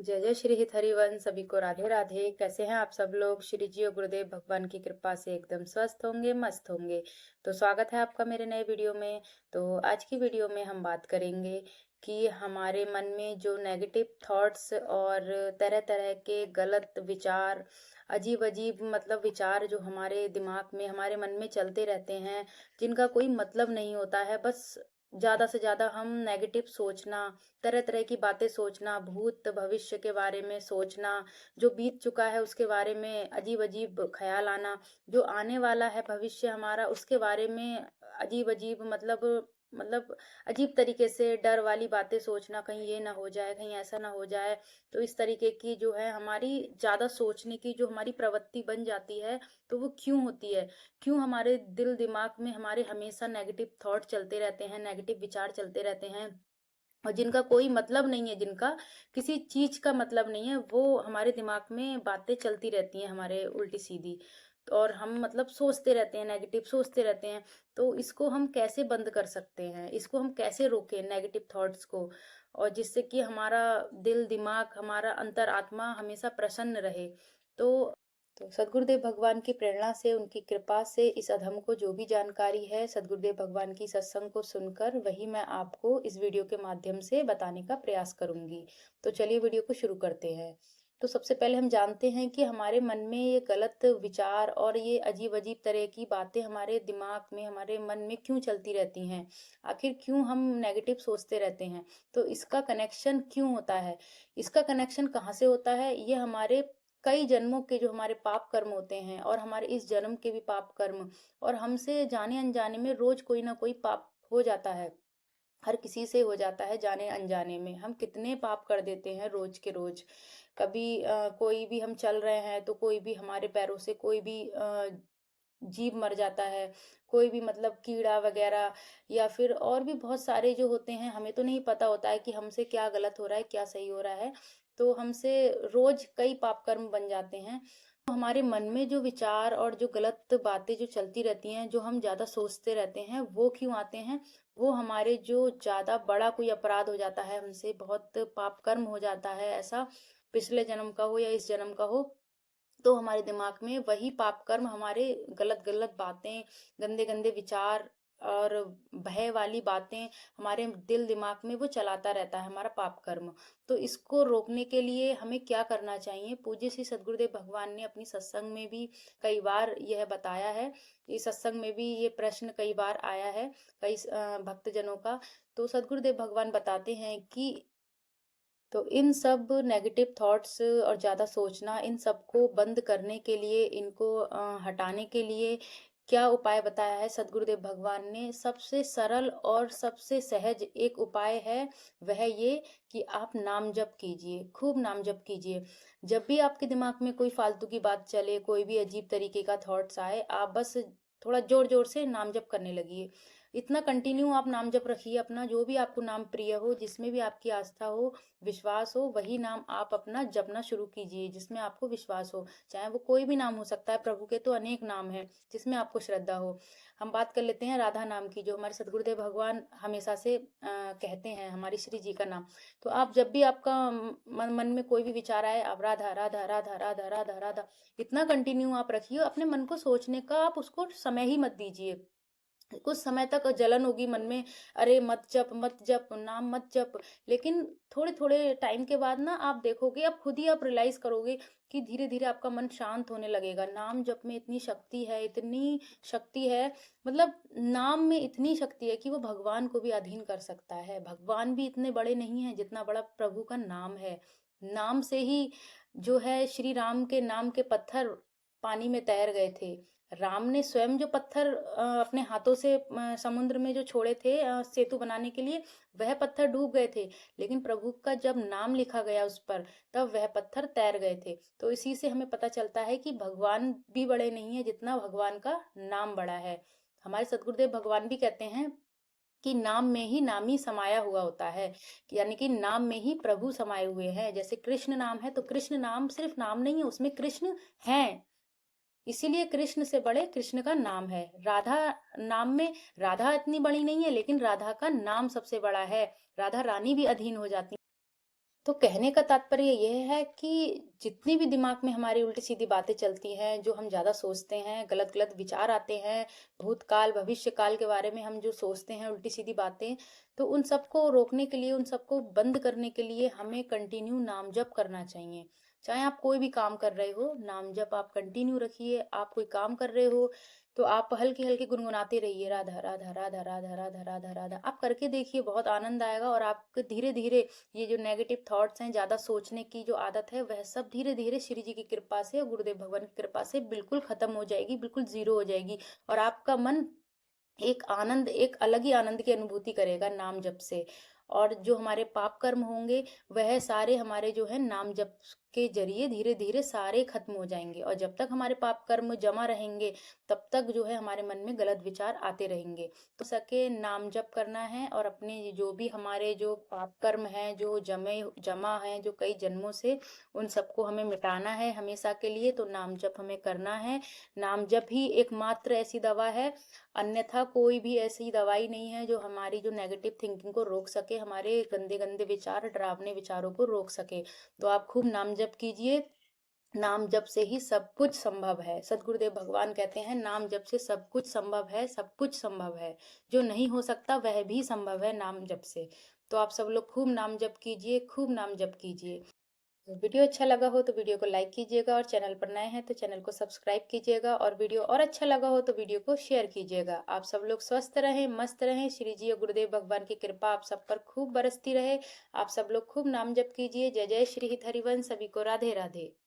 जय जय श्री हित हरिवंश। सभी को राधे राधे। कैसे हैं आप सब लोग? श्री जी और गुरुदेव भगवान की कृपा से एकदम स्वस्थ होंगे, मस्त होंगे। तो स्वागत है आपका मेरे नए वीडियो में। तो आज की वीडियो में हम बात करेंगे कि हमारे मन में जो नेगेटिव थॉट्स और तरह तरह के गलत विचार, अजीब अजीब मतलब विचार जो हमारे दिमाग में, हमारे मन में चलते रहते हैं, जिनका कोई मतलब नहीं होता है। बस ज्यादा से ज्यादा हम नेगेटिव सोचना, तरह तरह की बातें सोचना, भूत भविष्य के बारे में सोचना, जो बीत चुका है उसके बारे में अजीब अजीब ख्याल आना, जो आने वाला है भविष्य हमारा उसके बारे में अजीब अजीब मतलब अजीब तरीके से डर वाली बातें सोचना, कहीं ये ना हो जाए, कहीं ऐसा ना हो जाए। तो इस तरीके की जो है हमारी ज्यादा सोचने की जो हमारी प्रवृत्ति बन जाती है, तो वो क्यों होती है? क्यों हमारे दिल दिमाग में हमारे हमेशा नेगेटिव थॉट चलते रहते हैं, नेगेटिव विचार चलते रहते हैं, और जिनका कोई मतलब नहीं है, जिनका किसी चीज का मतलब नहीं है, वो हमारे दिमाग में बातें चलती रहती हैं हमारे उल्टी सीधी। और हम मतलब सोचते रहते हैं, नेगेटिव सोचते रहते हैं। तो इसको हम कैसे बंद कर सकते हैं? इसको हम कैसे रोकें नेगेटिव थॉट्स को, और जिससे कि हमारा दिल दिमाग, हमारा अंतर आत्मा हमेशा प्रसन्न रहे। तो सदगुरुदेव भगवान की प्रेरणा से, उनकी कृपा से इस अधम को जो भी जानकारी है, सदगुरुदेव भगवान की सत्संग को सुनकर वही मैं आपको इस वीडियो के माध्यम से बताने का प्रयास करूंगी। तो चलिए वीडियो को शुरू करते हैं। तो सबसे पहले हम जानते हैं कि हमारे मन में ये गलत विचार और ये अजीब अजीब तरह की बातें हमारे दिमाग में, हमारे मन में क्यों चलती रहती हैं? आखिर क्यों हम नेगेटिव सोचते रहते हैं? तो इसका कनेक्शन क्यों होता है? इसका कनेक्शन कहाँ से होता है? ये हमारे कई जन्मों के जो हमारे पाप कर्म होते हैं, और हमारे इस जन्म के भी पाप कर्म, और हमसे जाने अनजाने में रोज कोई ना कोई पाप हो जाता है। हर किसी से हो जाता है, जाने अनजाने में हम कितने पाप कर देते हैं रोज के रोज। कभी कोई भी हम चल रहे हैं तो कोई भी हमारे पैरों से कोई भी जीव मर जाता है, कोई भी मतलब कीड़ा वगैरह, या फिर और भी बहुत सारे जो होते हैं, हमें तो नहीं पता होता है कि हमसे क्या गलत हो रहा है, क्या सही हो रहा है। तो हमसे रोज कई पाप कर्म बन जाते हैं। तो हमारे मन में जो विचार और जो गलत बातें जो चलती रहती हैं, जो हम ज्यादा सोचते रहते हैं, वो क्यों आते हैं? वो हमारे जो ज्यादा बड़ा कोई अपराध हो जाता है, हमसे बहुत पाप कर्म हो जाता है ऐसा, पिछले जन्म का हो या इस जन्म का हो, तो हमारे दिमाग में वही पाप कर्म, हमारे गलत गलत बातें, गंदे गंदे विचार और भय वाली बातें हमारे दिल दिमाग में वो चलाता रहता है, हमारा पाप कर्म। तो इसको रोकने के लिए हमें क्या करना चाहिए? पूज्य श्री सदगुरुदेव भगवान ने अपनी सत्संग में भी कई बार यह बताया है। इस सत्संग में भी ये प्रश्न कई बार आया है, कई भक्तजनों का। तो सदगुरुदेव भगवान बताते हैं कि तो इन सब नेगेटिव थॉट्स और ज़्यादा सोचना, इन सबको बंद करने के लिए, इनको हटाने के लिए क्या उपाय बताया है सदगुरुदेव भगवान ने? सबसे सरल और सबसे सहज एक उपाय है, वह ये कि आप नाम जप कीजिए, खूब नाम जप कीजिए। जब भी आपके दिमाग में कोई फालतू की बात चले, कोई भी अजीब तरीके का थॉट्स आए, आप बस थोड़ा जोर जोर से नाम जप करने लगिए। इतना कंटिन्यू आप नाम जप रखिए अपना, जो भी आपको नाम प्रिय हो, जिसमें भी आपकी आस्था हो, विश्वास हो, वही नाम आप अपना जपना शुरू कीजिए जिसमें आपको विश्वास हो। चाहे वो कोई भी नाम हो सकता है, प्रभु के तो अनेक नाम हैं जिसमें आपको श्रद्धा हो। हम बात कर लेते हैं राधा नाम की, जो हमारे सदगुरुदेव भगवान हमेशा से कहते हैं, हमारी श्री जी का नाम। तो आप जब भी आपका मन में कोई भी विचार आए, आप राधा राधा राधा राधा राधा राधा इतना कंटिन्यू आप रखिए। अपने मन को सोचने का आप उसको समय ही मत दीजिए। कुछ समय तक जलन होगी मन में, अरे मत जप, नाम मत जप। लेकिन थोड़े थोड़े टाइम के बाद ना आप देखोगे, आप खुद ही आप रियलाइज करोगे कि धीरे धीरे आपका मन शांत होने लगेगा। नाम जप में इतनी शक्ति है, इतनी शक्ति है, मतलब नाम में इतनी शक्ति है कि वो भगवान को भी अधीन कर सकता है। भगवान भी इतने बड़े नहीं है जितना बड़ा प्रभु का नाम है। नाम से ही जो है, श्री राम के नाम के पत्थर पानी में तैर गए थे। राम ने स्वयं जो पत्थर अपने हाथों से समुद्र में जो छोड़े थे सेतु बनाने के लिए, वह पत्थर डूब गए थे। लेकिन प्रभु का जब नाम लिखा गया उस पर, तब वह पत्थर तैर गए थे। तो इसी से हमें पता चलता है कि भगवान भी बड़े नहीं है जितना भगवान का नाम बड़ा है। हमारे सदगुरुदेव भगवान भी कहते हैं कि नाम में ही नामी समाया हुआ होता है, यानी कि नाम में ही प्रभु समाये हुए हैं। जैसे कृष्ण नाम है, तो कृष्ण नाम सिर्फ नाम नहीं है, उसमें कृष्ण हैं। इसीलिए कृष्ण से बड़े कृष्ण का नाम है। राधा नाम में, राधा इतनी बड़ी नहीं है, लेकिन राधा का नाम सबसे बड़ा है। राधा रानी भी अधीन हो जाती। तो कहने का तात्पर्य यह है कि जितनी भी दिमाग में हमारी उल्टी-सीधी बातें चलती हैं, जो हम ज़्यादा सोचते हैं, गलत-गलत विचार आते हैं, भूतकाल, भविष्यकाल के बारे में हम जो सोचते हैं उल्टी-सीधी बातें, तो उन सबको रोकने के लिए, उन सबको बंद करने के लिए हमें कंटिन्यू नाम जप करना चाहिए। चाहे आप कोई भी काम कर रहे हो, नाम जप आप कंटिन्यू रखिए। आप कोई काम कर रहे हो, तो आप हल्के-हल्के गुनगुनाते रहिए, राधा, राधा, राधा, राधा, राधा, राधा, राधा। आप करके देखिए, बहुत आनंद आएगा और आपको धीरे-धीरे ये जो नेगेटिव थॉट्स हैं, ज़्यादा सोचने की जो आदत है, वह सब धीरे-धीरे श्री जी की कृपा से और गुरुदेव भगवान की कृपा से बिल्कुल खत्म हो जाएगी, बिल्कुल ज़ीरो हो जाएगी और आपका मन एक आनंद, एक अलग ही आनंद की अनुभूति करेगा नाम जप से। और जो हमारे पाप कर्म होंगे, वह सारे हमारे जो है नाम जप के ज़रिए धीरे-धीरे सारे खत्म हो जाएँगे और जब तक हमारे पाप कर्म जमा रहेंगे, तब तक जो है हमारे मन में गलत विचार आते रहेंगे। तो सके नाम जप करना है और अपने जो भी हमारे जो पाप कर्म हैं, जो जमा हैं, जो कई जन्मों से, उन सबको हमें मिटाना है हमेशा के लिए, तो नाम जप हमें करना है। नाम जप ही एकमात्र ऐसी दवा है, अन्यथा कोई भी ऐसी दवाई नहीं है जो हमारी जो नेगेटिव थिंकिंग को रोक सके, हमारे गंदे-गंदे विचार, डरावने विचारों को रोक सके। तो आप खूब नाम जप कीजिए, नाम जप से ही सब कुछ संभव है। सद्गुरुदेव भगवान कहते हैं नाम जप से सब कुछ संभव है, सब कुछ संभव है। जो नहीं हो सकता वह भी संभव है नाम जप से। तो आप सब लोग खूब नाम जप कीजिए, खूब नाम जप कीजिए। तो वीडियो अच्छा लगा हो तो वीडियो को लाइक कीजिएगा और चैनल पर नए हैं तो चैनल को सब्सक्राइब कीजिएगा और वीडियो और अच्छा लगा हो तो वीडियो को शेयर कीजिएगा। आप सब लोग स्वस्थ रहें, मस्त रहें। श्री जी और गुरुदेव भगवान की कृपा आप सब पर खूब बरसती रहे। आप सब लोग खूब नाम जप कीजिए। जय जय श्री हित हरिवंश। सभी को राधे राधे।